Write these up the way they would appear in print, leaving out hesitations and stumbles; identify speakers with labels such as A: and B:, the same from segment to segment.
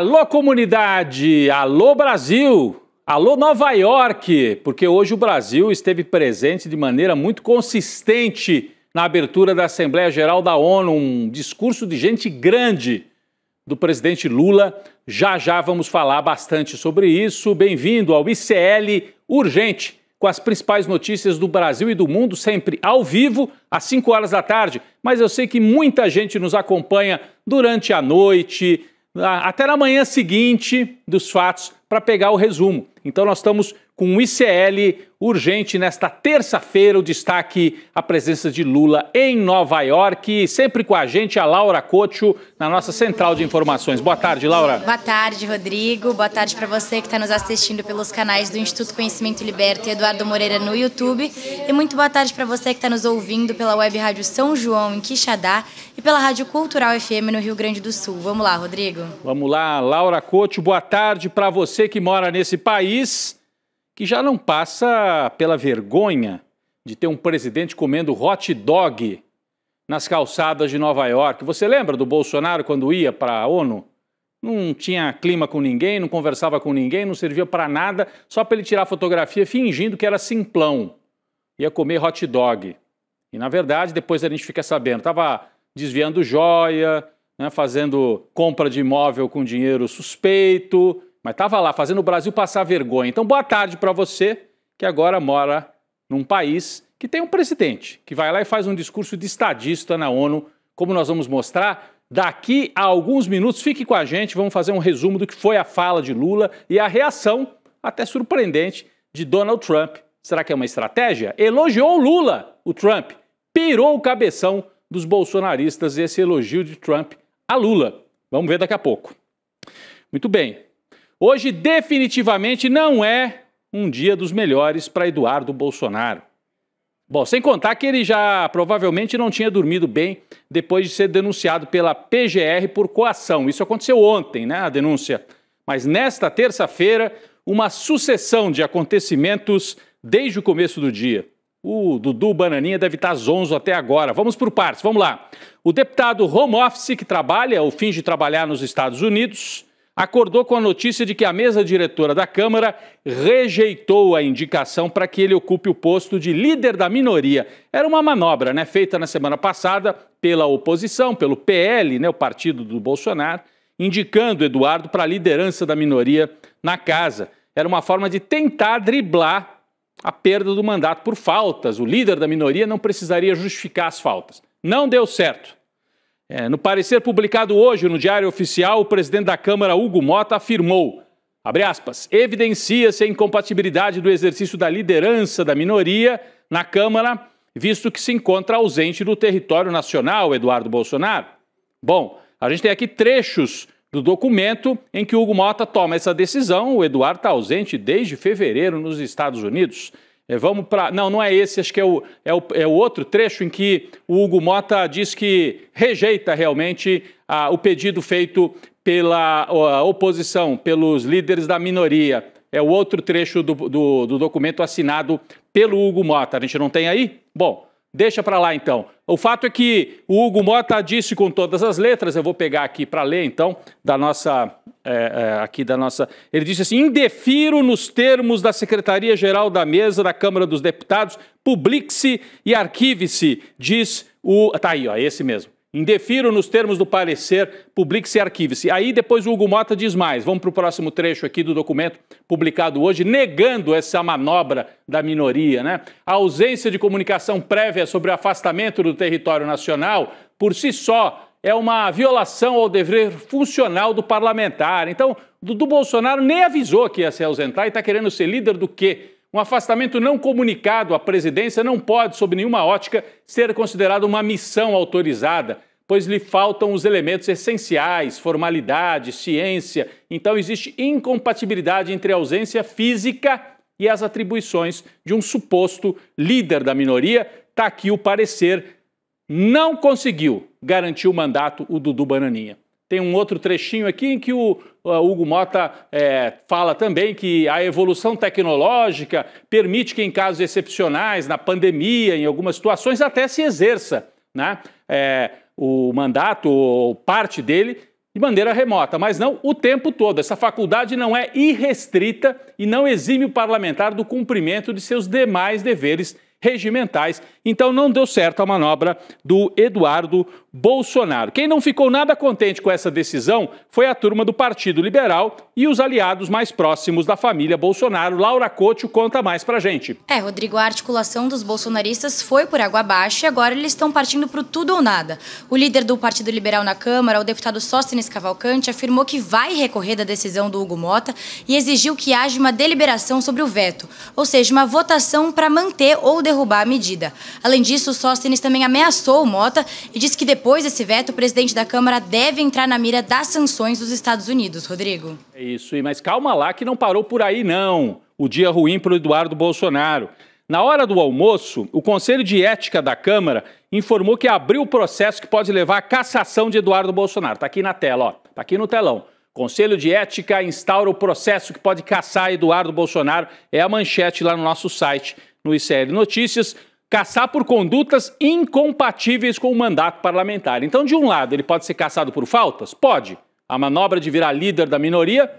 A: Alô comunidade, alô Brasil, alô Nova York, porque hoje o Brasil esteve presente de maneira muito consistente na abertura da Assembleia Geral da ONU, um discurso de gente grande do presidente Lula. Já já vamos falar bastante sobre isso. Bem-vindo ao ICL Urgente, com as principais notícias do Brasil e do mundo, sempre ao vivo, às 5 horas da tarde. Mas eu sei que muita gente nos acompanha durante a noite, até na manhã seguinte dos fatos, para pegar o resumo. Então nós estamos com um ICL urgente nesta terça-feira. O destaque, a presença de Lula em Nova York. Sempre com a gente, a Laura Couto, na nossa central de informações. Boa tarde, Laura.
B: Boa tarde, Rodrigo. Boa tarde para você que está nos assistindo pelos canais do Instituto Conhecimento Liberta e Eduardo Moreira no YouTube. E muito boa tarde para você que está nos ouvindo pela Web Rádio São João, em Quixadá, e pela Rádio Cultural FM no Rio Grande do Sul. Vamos lá, Rodrigo.
A: Vamos lá, Laura Couto. Boa tarde para você que mora nesse país, que já não passa pela vergonha de ter um presidente comendo hot dog nas calçadas de Nova York. Você lembra do Bolsonaro quando ia para a ONU? Não tinha clima com ninguém, não conversava com ninguém, não servia para nada, só para ele tirar fotografia fingindo que era simplão. Ia comer hot dog. E, na verdade, depois a gente fica sabendo, estava desviando joia, né, fazendo compra de imóvel com dinheiro suspeito, mas estava lá fazendo o Brasil passar vergonha. Então, boa tarde para você que agora mora num país que tem um presidente que vai lá e faz um discurso de estadista na ONU, como nós vamos mostrar daqui a alguns minutos. Fique com a gente, vamos fazer um resumo do que foi a fala de Lula e a reação, até surpreendente, de Donald Trump. Será que é uma estratégia? Elogiou o Lula, o Trump. Pirou o cabeção dos bolsonaristas esse elogio de Trump a Lula. Vamos ver daqui a pouco. Muito bem. Hoje definitivamente não é um dia dos melhores para Eduardo Bolsonaro. Bom, sem contar que ele já provavelmente não tinha dormido bem depois de ser denunciado pela PGR por coação. Isso aconteceu ontem, né, a denúncia. Mas nesta terça-feira, uma sucessão de acontecimentos desde o começo do dia. O Dudu Bananinha deve estar zonzo até agora. Vamos por partes, vamos lá. O deputado home office que trabalha ou finge trabalhar nos Estados Unidos acordou com a notícia de que a mesa diretora da Câmara rejeitou a indicação para que ele ocupe o posto de líder da minoria. Era uma manobra, né, feita na semana passada pela oposição, pelo PL, né, o partido do Bolsonaro, indicando Eduardo para a liderança da minoria na casa. Era uma forma de tentar driblar a perda do mandato por faltas. O líder da minoria não precisaria justificar as faltas. Não deu certo. No parecer publicado hoje no Diário Oficial, o presidente da Câmara, Hugo Motta, afirmou, abre aspas, evidencia-se a incompatibilidade do exercício da liderança da minoria na Câmara, visto que se encontra ausente do território nacional, Eduardo Bolsonaro. Bom, a gente tem aqui trechos do documento em que o Hugo Motta toma essa decisão. O Eduardo está ausente desde fevereiro nos Estados Unidos. Vamos para... Não é esse, acho que é o outro trecho em que o Hugo Motta diz que rejeita realmente o pedido feito pela oposição, pelos líderes da minoria. É o outro trecho do documento assinado pelo Hugo Motta. A gente não tem aí? Bom, deixa para lá então. O fato é que o Hugo Motta disse com todas as letras, eu vou pegar aqui para ler então, ele disse assim, indefiro nos termos da Secretaria-Geral da Mesa da Câmara dos Deputados, publique-se e arquive-se, diz o... Tá aí, ó, esse mesmo. Indefiro nos termos do parecer, publique-se e arquive-se. Aí depois o Hugo Motta diz mais. Vamos para o próximo trecho aqui do documento publicado hoje, negando essa manobra da minoria, né? A ausência de comunicação prévia sobre o afastamento do território nacional, por si só, é uma violação ao dever funcional do parlamentar. Então, Dudu Bolsonaro nem avisou que ia se ausentar e está querendo ser líder do quê? Um afastamento não comunicado à presidência não pode, sob nenhuma ótica, ser considerado uma missão autorizada, pois lhe faltam os elementos essenciais, formalidade, ciência. Então existe incompatibilidade entre a ausência física e as atribuições de um suposto líder da minoria. Está aqui o parecer. Não conseguiu garantir o mandato o Dudu Bananinha. Tem um outro trechinho aqui em que o Hugo Motta fala também que a evolução tecnológica permite que em casos excepcionais, na pandemia, em algumas situações, até se exerça, né, o mandato ou parte dele de maneira remota, mas não o tempo todo. Essa faculdade não é irrestrita e não exime o parlamentar do cumprimento de seus demais deveres regimentais. Então não deu certo a manobra do Eduardo Bolsonaro. Quem não ficou nada contente com essa decisão foi a turma do Partido Liberal e os aliados mais próximos da família Bolsonaro. Laura Couto conta mais pra gente.
B: Rodrigo, a articulação dos bolsonaristas foi por água abaixo e agora eles estão partindo pro tudo ou nada. O líder do Partido Liberal na Câmara, o deputado Sóstenes Cavalcante, afirmou que vai recorrer da decisão do Hugo Mota e exigiu que haja uma deliberação sobre o veto, ou seja, uma votação para manter ou derrubar a medida. Além disso, o Sóstenes também ameaçou o Mota e disse que depois desse veto, o presidente da Câmara deve entrar na mira das sanções dos Estados Unidos. Rodrigo.
A: É isso, mas calma lá que não parou por aí não. O dia ruim para o Eduardo Bolsonaro. Na hora do almoço, o Conselho de Ética da Câmara informou que abriu o processo que pode levar à cassação de Eduardo Bolsonaro. Está aqui na tela, ó. Está aqui no telão. Conselho de Ética instaura o processo que pode cassar Eduardo Bolsonaro. É a manchete lá no nosso site, no ICL Notícias. Cassar por condutas incompatíveis com o mandato parlamentar. Então, de um lado, ele pode ser cassado por faltas? Pode. A manobra de virar líder da minoria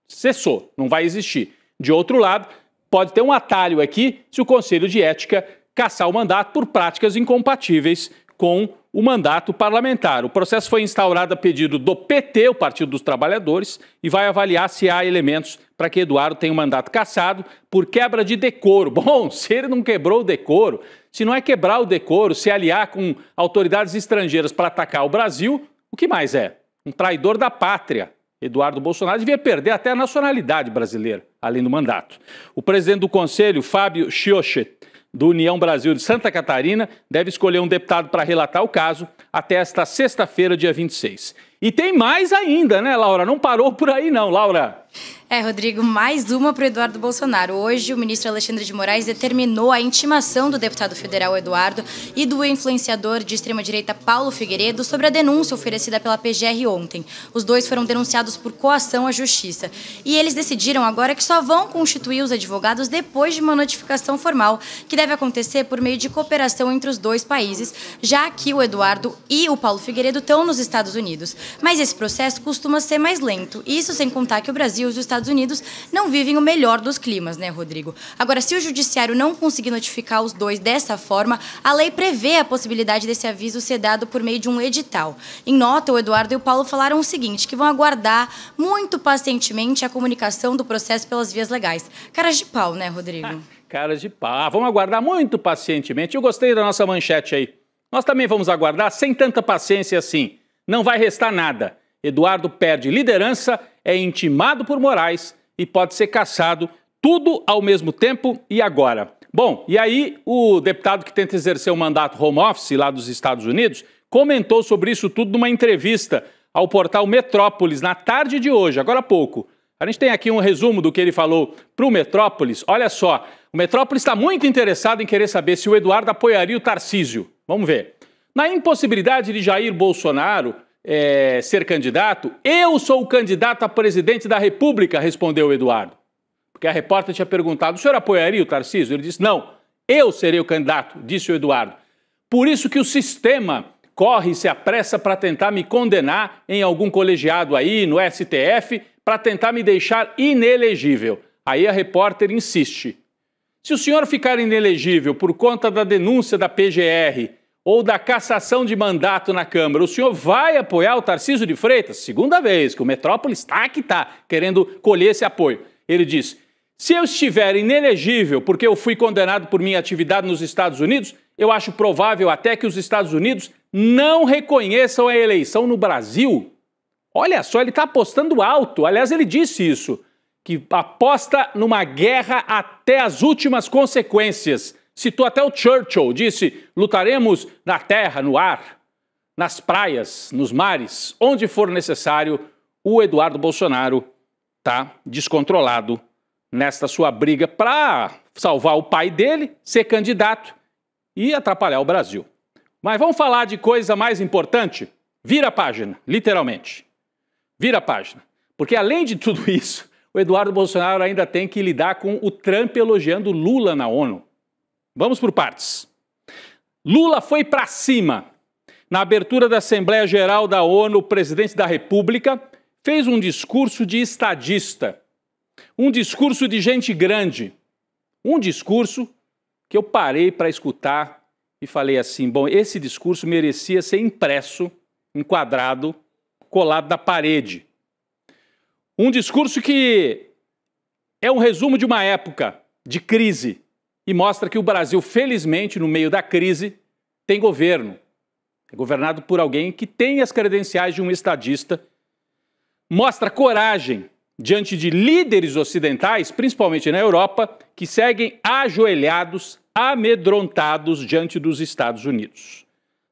A: cessou, não vai existir. De outro lado, pode ter um atalho aqui se o Conselho de Ética cassar o mandato por práticas incompatíveis com o mandato parlamentar. O processo foi instaurado a pedido do PT, o Partido dos Trabalhadores, e vai avaliar se há elementos para que Eduardo tenha o mandato cassado por quebra de decoro. Bom, se ele não quebrou o decoro, se não é quebrar o decoro, se aliar com autoridades estrangeiras para atacar o Brasil, o que mais é? Um traidor da pátria. Eduardo Bolsonaro devia perder até a nacionalidade brasileira, além do mandato. O presidente do Conselho, Fábio Chiochet, do União Brasil de Santa Catarina, deve escolher um deputado para relatar o caso até esta sexta-feira, dia 26. E tem mais ainda, né, Laura? Não parou por aí não, Laura.
B: Rodrigo, mais uma para o Eduardo Bolsonaro. Hoje, o ministro Alexandre de Moraes determinou a intimação do deputado federal Eduardo e do influenciador de extrema-direita Paulo Figueiredo sobre a denúncia oferecida pela PGR ontem. Os dois foram denunciados por coação à justiça. E eles decidiram agora que só vão constituir os advogados depois de uma notificação formal, que deve acontecer por meio de cooperação entre os dois países, já que o Eduardo e o Paulo Figueiredo estão nos Estados Unidos. Mas esse processo costuma ser mais lento. E isso sem contar que o Brasil e os Estados Unidos não vivem o melhor dos climas, né, Rodrigo? Agora, se o judiciário não conseguir notificar os dois dessa forma, a lei prevê a possibilidade desse aviso ser dado por meio de um edital. Em nota, o Eduardo e o Paulo falaram o seguinte, que vão aguardar muito pacientemente a comunicação do processo pelas vias legais. Caras de pau, né, Rodrigo?
A: Caras de pau. Vamos aguardar muito pacientemente. Eu gostei da nossa manchete aí. Nós também vamos aguardar sem tanta paciência assim. Não vai restar nada. Eduardo perde liderança, é intimado por Moraes e pode ser cassado, tudo ao mesmo tempo e agora. Bom, e aí o deputado que tenta exercer o mandato home office lá dos Estados Unidos comentou sobre isso tudo numa entrevista ao portal Metrópolis na tarde de hoje, agora há pouco. A gente tem aqui um resumo do que ele falou para o Metrópolis. Olha só, o Metrópolis está muito interessado em querer saber se o Eduardo apoiaria o Tarcísio. Vamos ver. Na impossibilidade de Jair Bolsonaro ser candidato, eu sou o candidato a presidente da República, respondeu o Eduardo. Porque a repórter tinha perguntado, o senhor apoiaria o Tarcísio? Ele disse, não, eu serei o candidato, disse o Eduardo. Por isso que o sistema corre e se apressa para tentar me condenar em algum colegiado aí, no STF, para tentar me deixar inelegível. Aí a repórter insiste. Se o senhor ficar inelegível por conta da denúncia da PGR ou da cassação de mandato na Câmara, o senhor vai apoiar o Tarcísio de Freitas? Segunda vez que o Metrópolis está querendo colher esse apoio. Ele diz, se eu estiver inelegível porque eu fui condenado por minha atividade nos Estados Unidos, eu acho provável até que os Estados Unidos não reconheçam a eleição no Brasil. Olha só, ele está apostando alto. Aliás, ele disse isso, que aposta numa guerra até as últimas consequências. Citou até o Churchill, disse, lutaremos na terra, no ar, nas praias, nos mares, onde for necessário. O Eduardo Bolsonaro está descontrolado nesta sua briga para salvar o pai dele, ser candidato e atrapalhar o Brasil. Mas vamos falar de coisa mais importante? Vira a página, literalmente. Vira a página. Porque além de tudo isso, o Eduardo Bolsonaro ainda tem que lidar com o Trump elogiando Lula na ONU. Vamos por partes. Lula foi para cima. na abertura da Assembleia Geral da ONU, o presidente da República fez um discurso de estadista, um discurso de gente grande, um discurso que eu parei para escutar e falei assim, bom, esse discurso merecia ser impresso, enquadrado, colado na parede. Um discurso que é um resumo de uma época de crise e mostra que o Brasil, felizmente, no meio da crise, tem governo. É governado por alguém que tem as credenciais de um estadista, mostra coragem diante de líderes ocidentais, principalmente na Europa, que seguem ajoelhados, amedrontados diante dos Estados Unidos.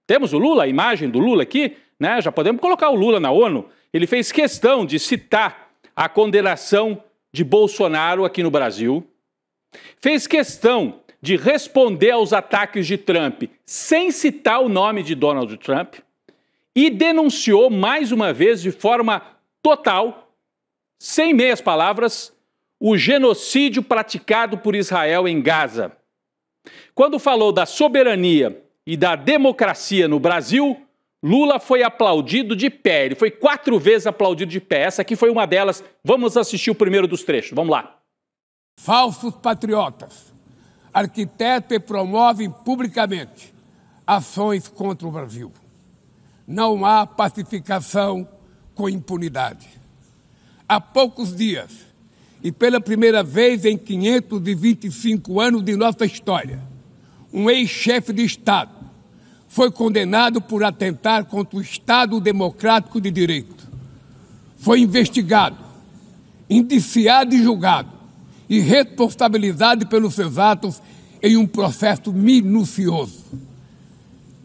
A: Temos o Lula, a imagem do Lula aqui, né? Já podemos colocar o Lula na ONU. Ele fez questão de citar a condenação de Bolsonaro aqui no Brasil, fez questão de responder aos ataques de Trump sem citar o nome de Donald Trump e denunciou mais uma vez de forma total, sem meias palavras, o genocídio praticado por Israel em Gaza. Quando falou da soberania e da democracia no Brasil, Lula foi aplaudido de pé. Ele foi 4 vezes aplaudido de pé. Essa aqui foi uma delas. Vamos assistir o primeiro dos trechos. Vamos lá.
C: Falsos patriotas arquitetam e promovem publicamente ações contra o Brasil. Não há pacificação com impunidade. Há poucos dias, e pela primeira vez em 525 anos de nossa história, um ex-chefe de Estado foi condenado por atentar contra o Estado democrático de direito. Foi investigado, indiciado e julgado, e responsabilizado pelos seus atos em um processo minucioso.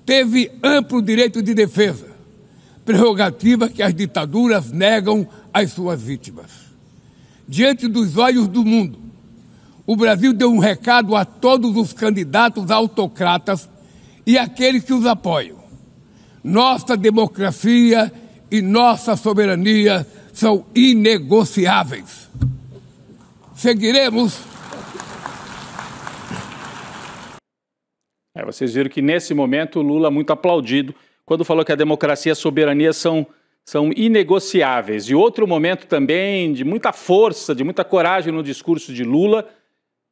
C: Teve amplo direito de defesa, prerrogativa que as ditaduras negam às suas vítimas. Diante dos olhos do mundo, o Brasil deu um recado a todos os candidatos autocratas e aqueles que os apoiam. Nossa democracia e nossa soberania são inegociáveis. Seguiremos.
A: Vocês viram que nesse momento o Lula muito aplaudido quando falou que a democracia e a soberania são inegociáveis. E outro momento também de muita força, de muita coragem no discurso de Lula,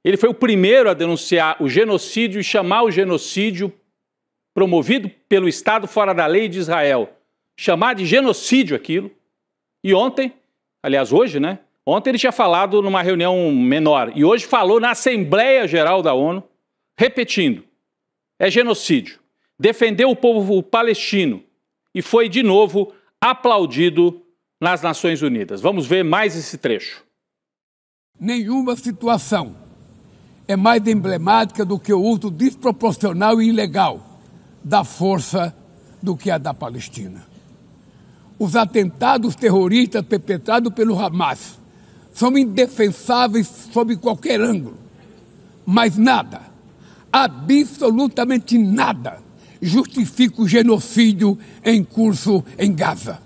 A: ele foi o primeiro a denunciar o genocídio e chamar o genocídio promovido pelo Estado fora da lei de Israel, chamar de genocídio aquilo. E ontem, aliás hoje, né? Ontem ele tinha falado numa reunião menor e hoje falou na Assembleia Geral da ONU, repetindo, é genocídio. Defendeu o povo palestino e foi de novo aplaudido nas Nações Unidas. Vamos ver mais esse trecho.
C: Nenhuma situação é mais emblemática do que o uso desproporcional e ilegal da força do que a da Palestina. Os atentados terroristas perpetrados pelo Hamas são indefensáveis sob qualquer ângulo, mas nada, absolutamente nada, justifica o genocídio em curso em Gaza.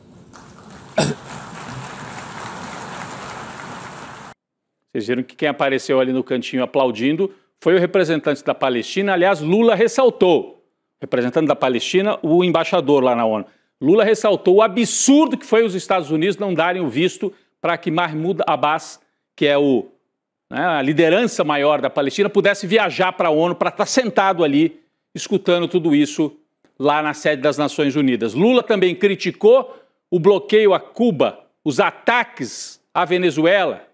A: Vocês viram que quem apareceu ali no cantinho aplaudindo foi o representante da Palestina. Aliás, Lula ressaltou, representante da Palestina, o embaixador lá na ONU. Lula ressaltou o absurdo que foi os Estados Unidos não darem o visto para que Mahmoud Abbas, que é a liderança maior da Palestina, pudesse viajar para a ONU para estar sentado ali, escutando tudo isso lá na sede das Nações Unidas. Lula também criticou o bloqueio a Cuba, os ataques à Venezuela,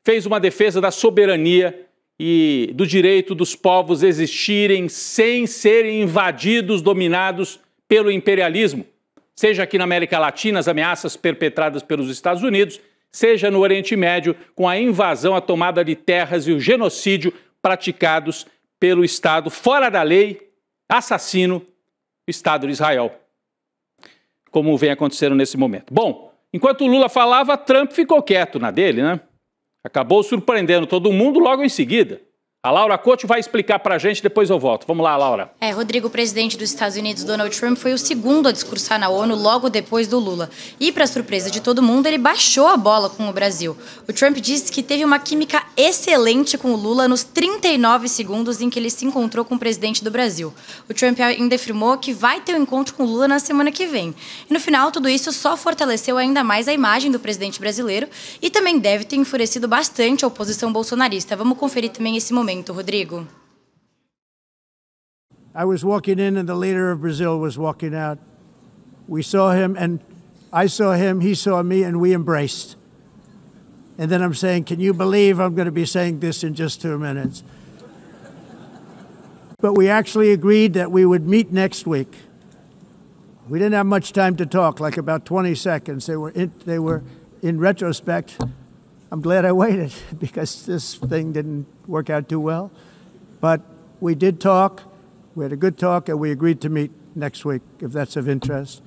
A: fez uma defesa da soberania e do direito dos povos existirem sem serem invadidos, dominados pelo imperialismo, seja aqui na América Latina, as ameaças perpetradas pelos Estados Unidos, seja no Oriente Médio, com a invasão, a tomada de terras e o genocídio praticados pelo Estado fora da lei, assassino, o Estado de Israel, como vem acontecendo nesse momento. Bom, enquanto o Lula falava, Trump ficou quieto na dele, né? Acabou surpreendendo todo mundo logo em seguida. A Laura Couto vai explicar para a gente, depois eu volto. Vamos lá, Laura.
B: Rodrigo, o presidente dos Estados Unidos, Donald Trump, foi o segundo a discursar na ONU logo depois do Lula. E, para surpresa de todo mundo, ele baixou a bola com o Brasil. O Trump disse que teve uma química excelente com o Lula nos 39 segundos em que ele se encontrou com o presidente do Brasil. O Trump ainda afirmou que vai ter um encontro com o Lula na semana que vem. E, no final, tudo isso só fortaleceu ainda mais a imagem do presidente brasileiro e também deve ter enfurecido bastante a oposição bolsonarista. Vamos conferir também esse momento. Rodrigo.
D: I was walking in and the leader of Brazil was walking out. We saw him and I saw him, he saw me, and we embraced. And then I'm saying, can you believe I'm going to be saying this in just 2 minutes? But we actually agreed that we would meet next week. We didn't have much time to talk, like about 20 seconds. They were in retrospect, I'm glad I waited because this thing didn't work out too well. But we did talk. We had a good talk, and we agreed to meet next week, if that's of interest.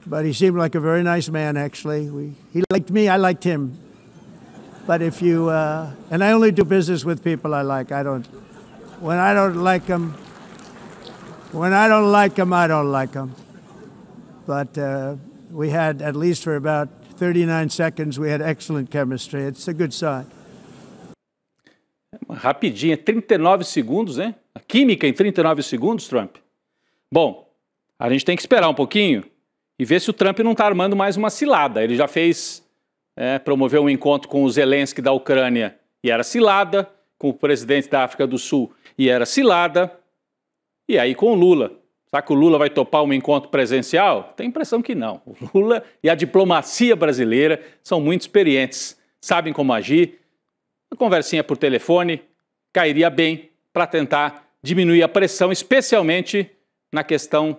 D: But he seemed like a very nice man, actually. He liked me, I liked him. But if you, and I only do business with people I like. When I don't like them, I don't like them. But we had, at least for about 39 seconds, we had excellent chemistry. It's a good sign.
A: Rapidinho, 39 segundos, né? A química em 39 segundos, Trump. Bom, a gente tem que esperar um pouquinho e ver se o Trump não está armando mais uma cilada. Ele já fez, promoveu um encontro com o Zelensky da Ucrânia e era cilada, com o presidente da África do Sul e era cilada, e aí com o Lula. Será que o Lula vai topar um encontro presencial? Tem a impressão que não. O Lula e a diplomacia brasileira são muito experientes, sabem como agir. Uma conversinha por telefone cairia bem para tentar diminuir a pressão, especialmente na questão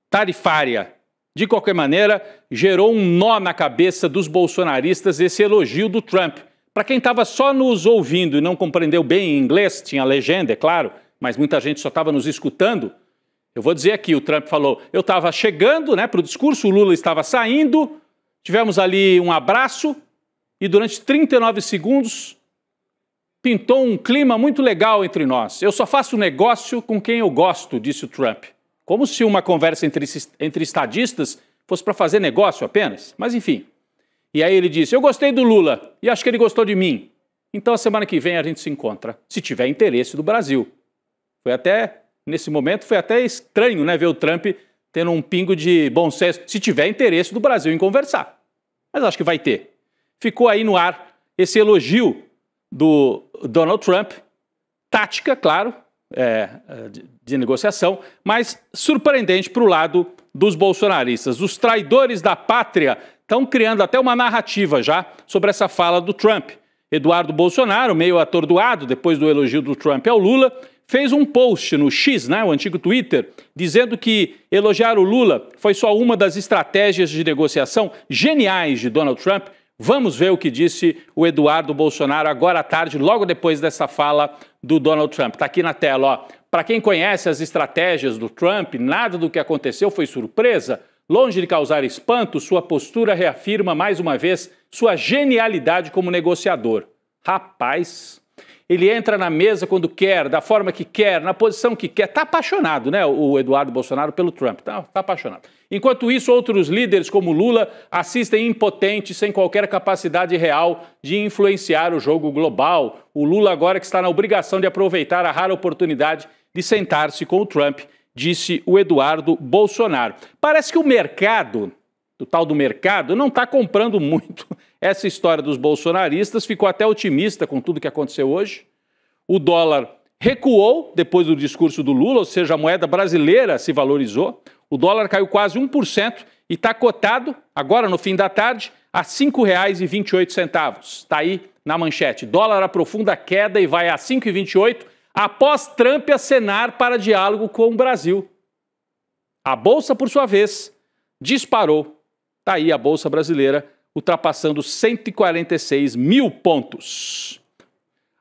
A: tarifária. De qualquer maneira, gerou um nó na cabeça dos bolsonaristas esse elogio do Trump. Para quem estava só nos ouvindo e não compreendeu bem em inglês, tinha legenda, é claro, mas muita gente só estava nos escutando. Eu vou dizer aqui, o Trump falou, eu estava chegando para o discurso, o Lula estava saindo, tivemos ali um abraço e durante 39 segundos pintou um clima muito legal entre nós. Eu só faço negócio com quem eu gosto, disse o Trump. Como se uma conversa entre estadistas fosse para fazer negócio apenas. Mas enfim. E aí ele disse, eu gostei do Lula e acho que ele gostou de mim. Então a semana que vem a gente se encontra, se tiver interesse do Brasil. Nesse momento foi até estranho, ver o Trump tendo um pingo de bom senso, se tiver interesse do Brasil em conversar. Mas acho que vai ter. Ficou aí no ar esse elogio do Donald Trump, tática, claro, de negociação, mas surpreendente para o lado dos bolsonaristas. Os traidores da pátria estão criando até uma narrativa já sobre essa fala do Trump. Eduardo Bolsonaro, meio atordoado depois do elogio do Trump ao Lula, fez um post no X, o antigo Twitter, dizendo que elogiar o Lula foi só uma das estratégias de negociação geniais de Donald Trump. Vamos ver o que disse o Eduardo Bolsonaro agora à tarde, logo depois dessa fala do Donald Trump. Está aqui na tela, Para quem conhece as estratégias do Trump, nada do que aconteceu foi surpresa. Longe de causar espanto, sua postura reafirma mais uma vez sua genialidade como negociador. Rapaz, ele entra na mesa quando quer, da forma que quer, na posição que quer. Está apaixonado, o Eduardo Bolsonaro pelo Trump. Tá apaixonado. Enquanto isso, outros líderes como Lula assistem impotentes, sem qualquer capacidade real de influenciar o jogo global. O Lula agora que está na obrigação de aproveitar a rara oportunidade de sentar-se com o Trump, disse o Eduardo Bolsonaro. Parece que o mercado, o tal do mercado, não está comprando muito essa história dos bolsonaristas, ficou até otimista com tudo que aconteceu hoje. O dólar recuou depois do discurso do Lula, ou seja, a moeda brasileira se valorizou. O dólar caiu quase 1% e está cotado, agora no fim da tarde, a R$ 5,28. Está aí na manchete. Dólar aprofunda a queda e vai a 5,28 após Trump acenar para diálogo com o Brasil. A Bolsa, por sua vez, disparou. Está aí a Bolsa brasileira, ultrapassando 146 mil pontos.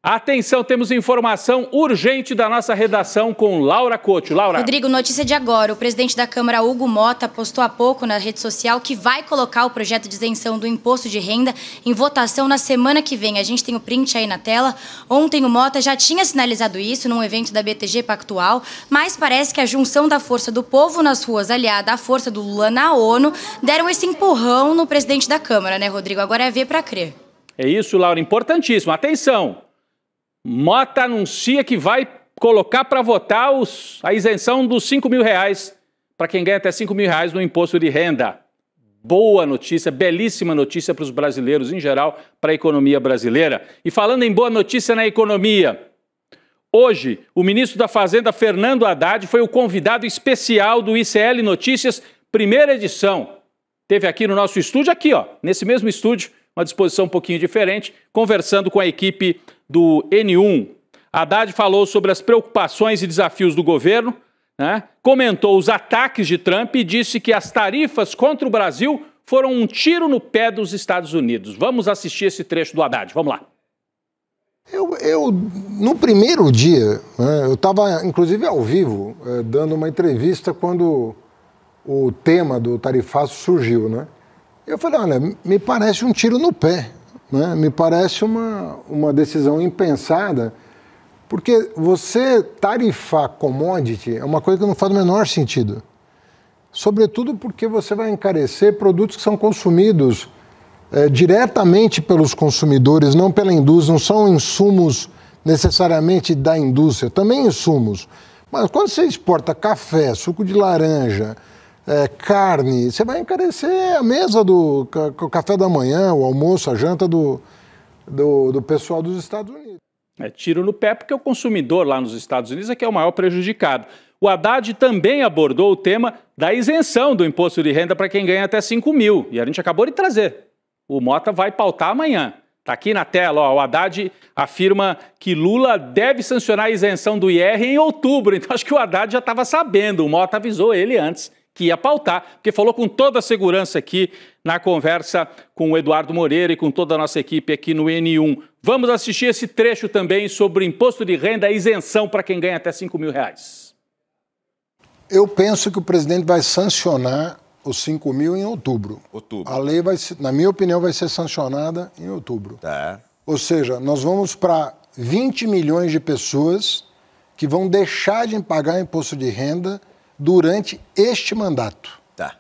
A: Atenção, temos informação urgente da nossa redação com Laura Couto. Laura.
B: Rodrigo, notícia de agora. O presidente da Câmara, Hugo Motta, postou há pouco na rede social que vai colocar o projeto de isenção do imposto de renda em votação na semana que vem. A gente tem o print aí na tela. Ontem o Motta já tinha sinalizado isso num evento da BTG Pactual, mas parece que a junção da força do povo nas ruas, aliada à força do Lula na ONU, deram esse empurrão no presidente da Câmara, né, Rodrigo? Agora é ver para crer.
A: É isso, Laura. Importantíssimo. Atenção. Motta anuncia que vai colocar para votar a isenção dos R$5.000 para quem ganha até R$5.000 no imposto de renda. Boa notícia, belíssima notícia para os brasileiros em geral, para a economia brasileira. E falando em boa notícia na economia, hoje o ministro da Fazenda, Fernando Haddad, foi o convidado especial do ICL Notícias, primeira edição. Teve aqui no nosso estúdio, aqui ó, nesse mesmo estúdio, uma disposição um pouquinho diferente, conversando com a equipe do N1. Haddad falou sobre as preocupações e desafios do governo, né? Comentou os ataques de Trump e disse que as tarifas contra o Brasil foram um tiro no pé dos Estados Unidos. Vamos assistir esse trecho do Haddad. Vamos lá.
E: Eu no primeiro dia, né, eu estava inclusive ao vivo, dando uma entrevista quando o tema do tarifaço surgiu, né? Eu falei, olha, me parece um tiro no pé, né? Me parece uma decisão impensada, porque você tarifar commodity é uma coisa que não faz o menor sentido. Sobretudo porque você vai encarecer produtos que são consumidos diretamente pelos consumidores, não pela indústria, não são insumos necessariamente da indústria, também insumos. Mas quando você exporta café, suco de laranja, carne, você vai encarecer a mesa do café da manhã, o almoço, a janta do pessoal dos Estados Unidos.
A: É tiro no pé porque o consumidor lá nos Estados Unidos é que é o maior prejudicado. O Haddad também abordou o tema da isenção do imposto de renda para quem ganha até 5 mil. E a gente acabou de trazer. O Motta vai pautar amanhã. Está aqui na tela, ó, o Haddad afirma que Lula deve sancionar a isenção do IR em outubro. Então acho que o Haddad já estava sabendo, o Motta avisou ele antes que ia pautar, porque falou com toda a segurança aqui na conversa com o Eduardo Moreira e com toda a nossa equipe aqui no N1. Vamos assistir esse trecho também sobre o imposto de renda, a isenção para quem ganha até 5 mil reais.
E: Eu penso que o presidente vai sancionar os 5 mil em outubro. A lei, na minha opinião, vai ser sancionada em outubro.
F: Tá.
E: Ou seja, nós vamos para 20 milhões de pessoas que vão deixar de pagar imposto de renda durante este mandato.
F: Tá.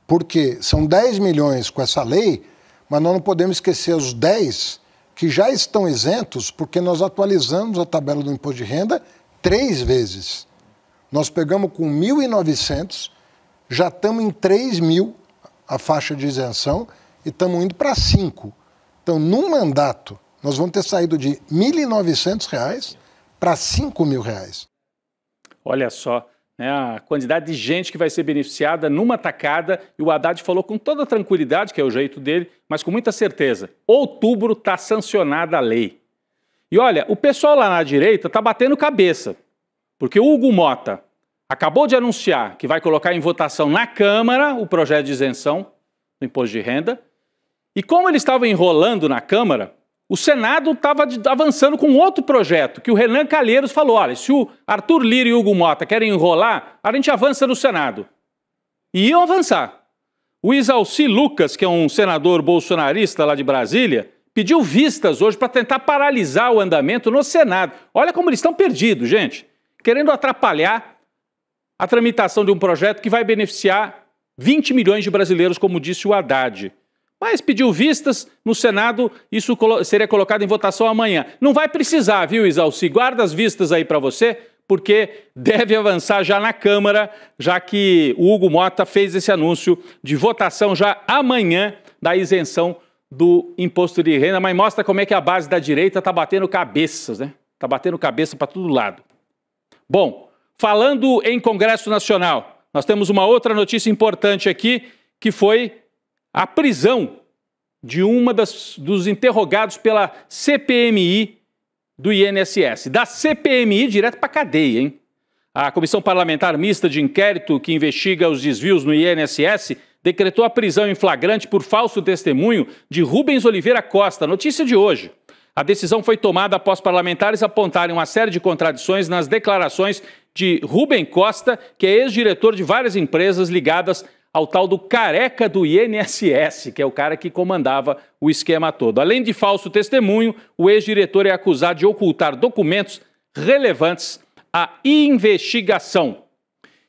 E: Porque são 10 milhões com essa lei, mas nós não podemos esquecer os 10 que já estão isentos porque nós atualizamos a tabela do imposto de renda 3 vezes. Nós pegamos com 1.900, já estamos em 3 mil a faixa de isenção e estamos indo para 5. Então, num mandato, nós vamos ter saído de R$ 1.900 para R$ 5.000.
A: Olha só, né, a quantidade de gente que vai ser beneficiada numa tacada, e o Haddad falou com toda tranquilidade, que é o jeito dele, mas com muita certeza. Outubro está sancionada a lei. E olha, o pessoal lá na direita está batendo cabeça, porque o Hugo Motta acabou de anunciar que vai colocar em votação na Câmara o projeto de isenção do imposto de renda, e como ele estava enrolando na Câmara, o Senado estava avançando com outro projeto, que o Renan Calheiros falou, olha, se o Arthur Lira e o Hugo Motta querem enrolar, a gente avança no Senado. E iam avançar. O Isalci Lucas, que é um senador bolsonarista lá de Brasília, pediu vistas hoje para tentar paralisar o andamento no Senado. Olha como eles estão perdidos, gente, querendo atrapalhar a tramitação de um projeto que vai beneficiar 20 milhões de brasileiros, como disse o Haddad. Mas pediu vistas no Senado, isso seria colocado em votação amanhã. Não vai precisar, viu, Isalci? Guarda as vistas aí para você, porque deve avançar já na Câmara, já que o Hugo Motta fez esse anúncio de votação já amanhã da isenção do imposto de renda. Mas mostra como é que a base da direita está batendo cabeças, né? Está batendo cabeça para todo lado. Bom, falando em Congresso Nacional, nós temos uma outra notícia importante aqui, que foi a prisão de dos interrogados pela CPMI do INSS. Da CPMI direto para a cadeia, hein? A Comissão Parlamentar Mista de Inquérito que investiga os desvios no INSS decretou a prisão em flagrante por falso testemunho de Rubens Oliveira Costa. Notícia de hoje. A decisão foi tomada após parlamentares apontarem uma série de contradições nas declarações de Rubem Costa, que é ex-diretor de várias empresas ligadas ao tal do careca do INSS, que é o cara que comandava o esquema todo. Além de falso testemunho, o ex-diretor é acusado de ocultar documentos relevantes à investigação.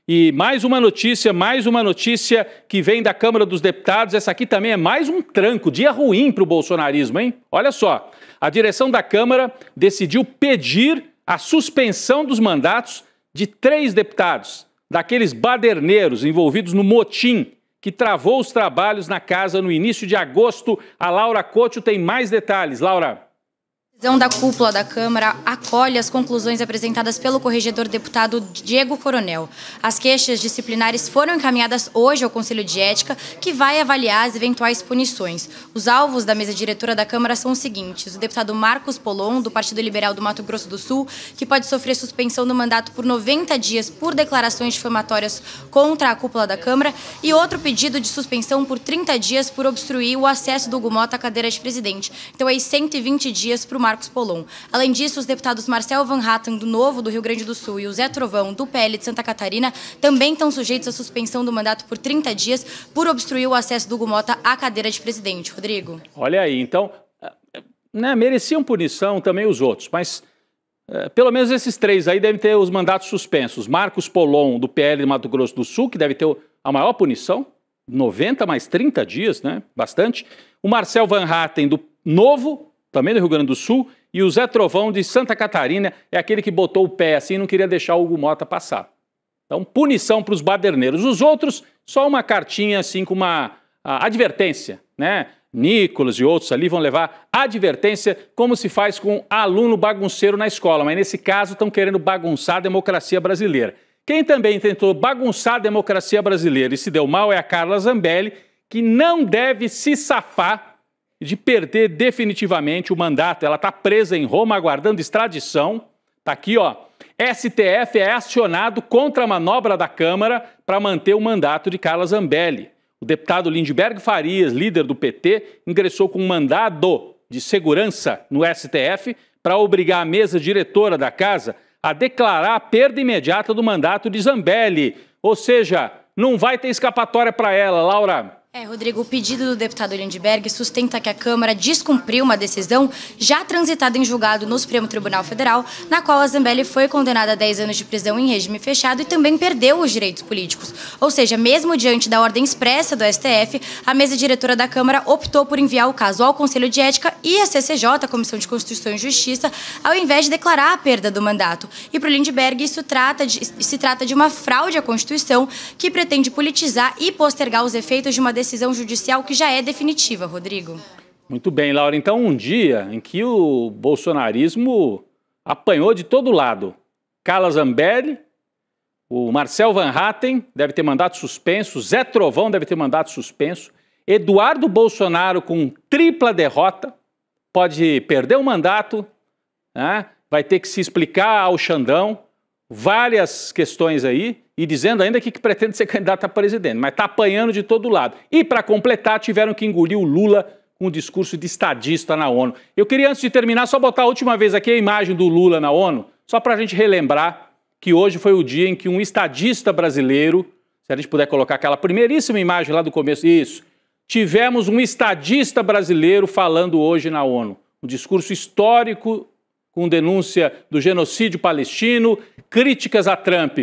A: E mais uma notícia que vem da Câmara dos Deputados. Essa aqui também é mais um tranco, dia ruim para o bolsonarismo, hein? Olha só, a direção da Câmara decidiu pedir a suspensão dos mandatos de 3 deputados, daqueles baderneiros envolvidos no motim que travou os trabalhos na casa no início de agosto. A Laura Couto tem mais detalhes. Laura.
B: A decisão da cúpula da Câmara acolhe as conclusões apresentadas pelo corregedor deputado Diego Coronel. As queixas disciplinares foram encaminhadas hoje ao Conselho de Ética, que vai avaliar as eventuais punições. Os alvos da mesa diretora da Câmara são os seguintes: o deputado Marcos Polon, do Partido Liberal do Mato Grosso do Sul, que pode sofrer suspensão do mandato por 90 dias por declarações difamatórias contra a cúpula da Câmara, e outro pedido de suspensão por 30 dias por obstruir o acesso do Hugo Mota à cadeira de presidente. Então, aí 120 dias para o Marcos Polon. Além disso, os deputados Marcel Van Hatten, do Novo, do Rio Grande do Sul, e o Zé Trovão, do PL de Santa Catarina, também estão sujeitos à suspensão do mandato por 30 dias por obstruir o acesso do Hugo Mota à cadeira de presidente. Rodrigo.
A: Olha aí, então, mereciam punição também os outros, mas pelo menos esses 3 aí devem ter os mandatos suspensos. Marcos Polon, do PL de Mato Grosso do Sul, que deve ter a maior punição, 90 mais 30 dias, né? Bastante. O Marcel Van Hatten, do Novo, também do Rio Grande do Sul, e o Zé Trovão de Santa Catarina, é aquele que botou o pé assim e não queria deixar o Hugo Mota passar. Então, punição para os baderneiros. Os outros, só uma cartinha assim com uma advertência, né? Nicolas e outros ali vão levar advertência, como se faz com aluno bagunceiro na escola, mas nesse caso estão querendo bagunçar a democracia brasileira. Quem também tentou bagunçar a democracia brasileira e se deu mal é a Carla Zambelli, que não deve se safar de perder definitivamente o mandato. Ela está presa em Roma, aguardando extradição. Está aqui, ó. STF é acionado contra a manobra da Câmara para manter o mandato de Carla Zambelli. O deputado Lindbergh Farias, líder do PT, ingressou com um mandado de segurança no STF para obrigar a mesa diretora da casa a declarar a perda imediata do mandato de Zambelli. Ou seja, não vai ter escapatória para ela, Laura.
B: Rodrigo, o pedido do deputado Lindbergh sustenta que a Câmara descumpriu uma decisão já transitada em julgado no Supremo Tribunal Federal, na qual a Zambelli foi condenada a 10 anos de prisão em regime fechado e também perdeu os direitos políticos. Ou seja, mesmo diante da ordem expressa do STF, a mesa diretora da Câmara optou por enviar o caso ao Conselho de Ética e à CCJ, a Comissão de Constituição e Justiça, ao invés de declarar a perda do mandato. E para o Lindbergh, se trata de uma fraude à Constituição que pretende politizar e postergar os efeitos de uma decisão judicial que já é definitiva, Rodrigo.
A: Muito bem, Laura. Então, um dia em que o bolsonarismo apanhou de todo lado. Carla Zambelli, o Marcel Van Hatten deve ter mandato suspenso, Zé Trovão deve ter mandato suspenso, Eduardo Bolsonaro com tripla derrota, pode perder o mandato, né? Vai ter que se explicar ao Xandão, várias questões aí, e dizendo ainda que pretende ser candidato a presidente, mas está apanhando de todo lado. E, para completar, tiveram que engolir o Lula com um discurso de estadista na ONU. Eu queria, antes de terminar, só botar a última vez aqui a imagem do Lula na ONU, só para a gente relembrar que hoje foi o dia em que um estadista brasileiro, se a gente puder colocar aquela primeiríssima imagem lá do começo, isso, tivemos um estadista brasileiro falando hoje na ONU. Um discurso histórico com denúncia do genocídio palestino, críticas a Trump,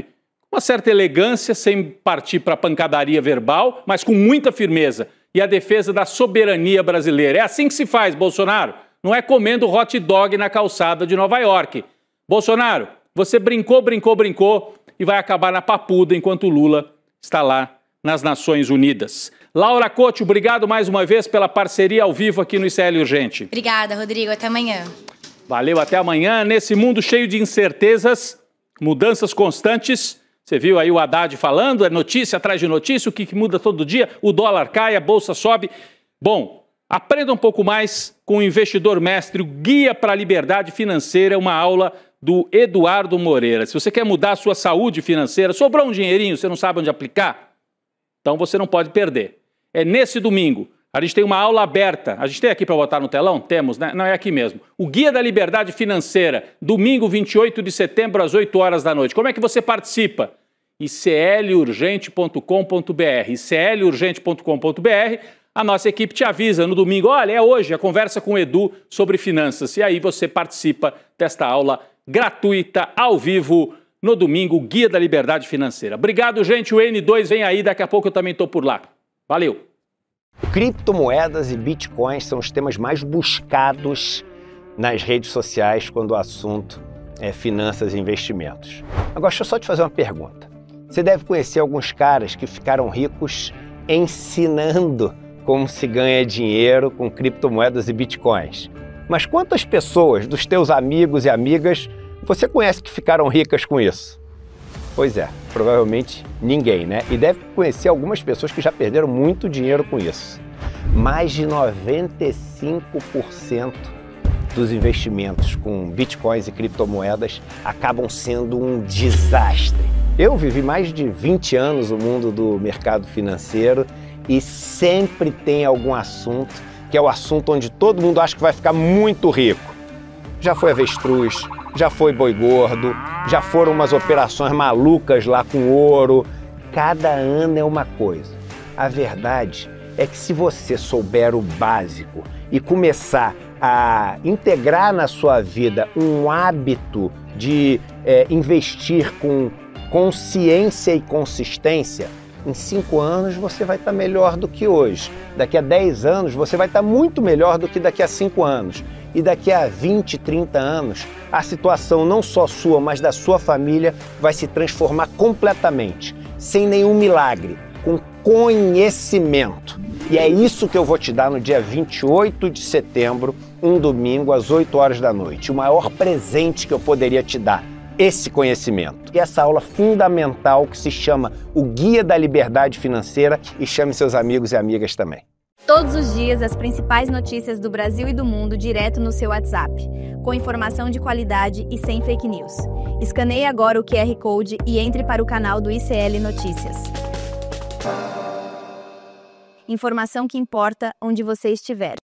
A: uma certa elegância, sem partir para pancadaria verbal, mas com muita firmeza. E a defesa da soberania brasileira. É assim que se faz, Bolsonaro. Não é comendo hot dog na calçada de Nova York. Bolsonaro, você brincou e vai acabar na papuda enquanto o Lula está lá nas Nações Unidas. Laura Couto, obrigado mais uma vez pela parceria ao vivo aqui no ICL Urgente.
B: Obrigada, Rodrigo. Até amanhã.
A: Valeu, até amanhã. Nesse mundo cheio de incertezas, mudanças constantes, você viu aí o Haddad falando, é notícia atrás de notícia, o que muda todo dia, o dólar cai, a bolsa sobe. Bom, aprenda um pouco mais com o Investidor Mestre, o Guia para a Liberdade Financeira, uma aula do Eduardo Moreira. Se você quer mudar a sua saúde financeira, sobrou um dinheirinho, você não sabe onde aplicar? Então você não pode perder. É nesse domingo, A gente tem uma aula aberta. A gente tem aqui para botar no telão? Temos, né? Não, é aqui mesmo. O Guia da Liberdade Financeira, domingo 28 de setembro, às 8 horas da noite. Como é que você participa? iclurgente.com.br. iclurgente.com.br. A nossa equipe te avisa no domingo, olha, é hoje a conversa com o Edu sobre finanças. E aí você participa desta aula gratuita, ao vivo, no domingo, Guia da Liberdade Financeira. Obrigado, gente. O N2 vem aí, daqui a pouco eu também estou por lá. Valeu!
F: Criptomoedas e bitcoins são os temas mais buscados nas redes sociais quando o assunto é finanças e investimentos. Agora, deixa eu só te fazer uma pergunta. Você deve conhecer alguns caras que ficaram ricos ensinando como se ganha dinheiro com criptomoedas e bitcoins. Mas quantas pessoas dos teus amigos e amigas você conhece que ficaram ricas com isso? Pois é, provavelmente ninguém, né? E deve conhecer algumas pessoas que já perderam muito dinheiro com isso. Mais de 95% dos investimentos com bitcoins e criptomoedas acabam sendo um desastre. Eu vivi mais de 20 anos no mundo do mercado financeiro e sempre tem algum assunto que é o assunto onde todo mundo acha que vai ficar muito rico. Já foi avestruz, já foi boi gordo, já foram umas operações malucas lá com ouro. Cada ano é uma coisa. A verdade é que se você souber o básico e começar a integrar na sua vida um hábito de investir com consciência e consistência, em 5 anos você vai estar melhor do que hoje. Daqui a 10 anos você vai estar muito melhor do que daqui a 5 anos. E daqui a 20, 30 anos, a situação não só sua, mas da sua família vai se transformar completamente, sem nenhum milagre, com conhecimento. E é isso que eu vou te dar no dia 28 de setembro, um domingo, às 8 horas da noite. O maior presente que eu poderia te dar, esse conhecimento. E essa aula fundamental que se chama o Guia da Liberdade Financeira, e chame seus amigos e amigas também.
G: Todos os dias, as principais notícias do Brasil e do mundo direto no seu WhatsApp, com informação de qualidade e sem fake news. Escaneie agora o QR Code e entre para o canal do ICL Notícias. Informação que importa onde você estiver.